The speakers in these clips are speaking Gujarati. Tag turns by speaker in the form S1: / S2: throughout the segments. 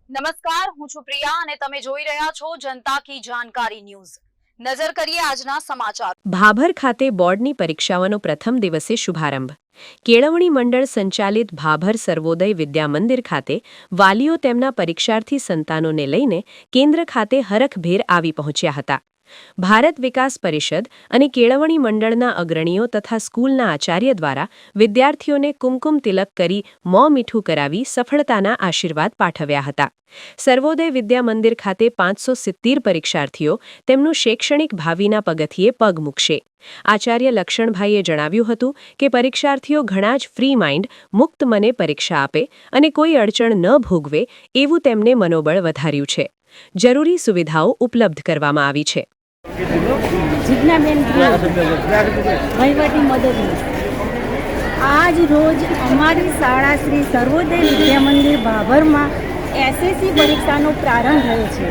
S1: નમસ્કાર, હું છું પ્રિયા અને તમે જોઈ રહ્યા છો જનતા કી જાણકારી ન્યૂઝ। નજર કરીએ આજના સમાચાર।
S2: ભાભર ખાતે બોર્ડની પરીક્ષાઓનો પ્રથમ દિવસે શુભારંભ। કેળવણી મંડળ સંચાલિત ભાભર સર્વોદય વિદ્યા મંદિર ખાતે વાલીઓ તેમના પરીક્ષાર્થી સંતાનોને લઈને કેન્દ્ર ખાતે હરખભેર આવી પહોંચ્યા હતા। ભારત વિકાસ પરિષદ અને કેળવણી મંડળના અગ્રણીઓ તથા સ્કૂલના આચાર્ય દ્વારા વિદ્યાર્થીઓને કુમકુમ તિલક કરી મોં મીઠું કરાવી સફળતાના આશીર્વાદ પાઠવ્યા હતા। સર્વોદય વિદ્યા મંદિર ખાતે 570 પરીક્ષાર્થીઓ તેમનું શૈક્ષણિક ભાવિના પગથિયે પગ મૂકશે। આચાર્ય લક્ષણભાઈએ જણાવ્યું હતું કે પરીક્ષાર્થીઓ ઘણા જ ફ્રી માઇન્ડ મુક્ત મને પરીક્ષા આપે અને કોઈ અડચણ ન ભોગવે એવું તેમને મનોબળ વધાર્યું છે। જરૂરી સુવિધાઓ ઉપલબ્ધ કરવામાં આવી છે।
S3: જીજ્ઞાબેન વહીવટી મદદનીશ। આજ રોજ અમારી શાળા શ્રી સર્વોદય વિદ્યા મંદિર ભાભરમાં એસએસસી પરીક્ષાનો પ્રારંભ થયો છે,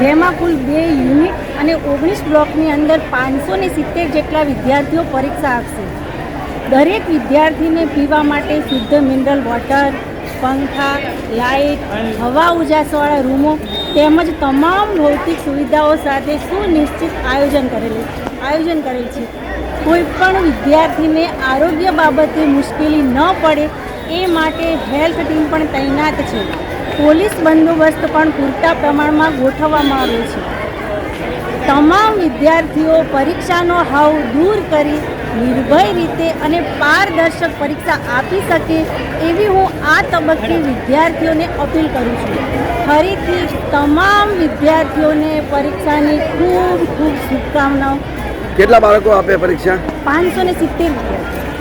S3: જેમાં કુલ 2 યુનિટ અને 19 બ્લોકની અંદર 570 જેટલા વિદ્યાર્થીઓ પરીક્ષા આપશે। દરેક વિદ્યાર્થીને પીવા માટે શુદ્ધ મિનરલ વોટર, પંખા, લાઇટ, હવા ઉજાસવાળા રૂમો તેમજ તમામ ભૌતિક સુવિધાઓ સાથે સુનિશ્ચિત આયોજન કરેલ છે। કોઈપણ વિદ્યાર્થીને આરોગ્ય બાબતે મુશ્કેલી ન પડે એ માટે હેલ્થ ટીમ પણ તૈનાત છે। પોલીસ બંદોબસ્ત પણ પૂરતા પ્રમાણમાં ગોઠવવામાં આવ્યો છે। તમામ વિદ્યાર્થીઓ પરીક્ષાનો હાવ દૂર કરી નિર્ભય રીતે અને પારદર્શક પરીક્ષા આપી શકે એવી હું આ તબક્કે વિદ્યાર્થીઓને અપીલ કરું છું। ફરીથી તમામ વિદ્યાર્થીઓને પરીક્ષાની ખૂબ ખૂબ શુભકામનાઓ।
S4: કેટલા બાળકો આપે પરીક્ષા?
S3: 570 વિદ્યાર્થીઓ।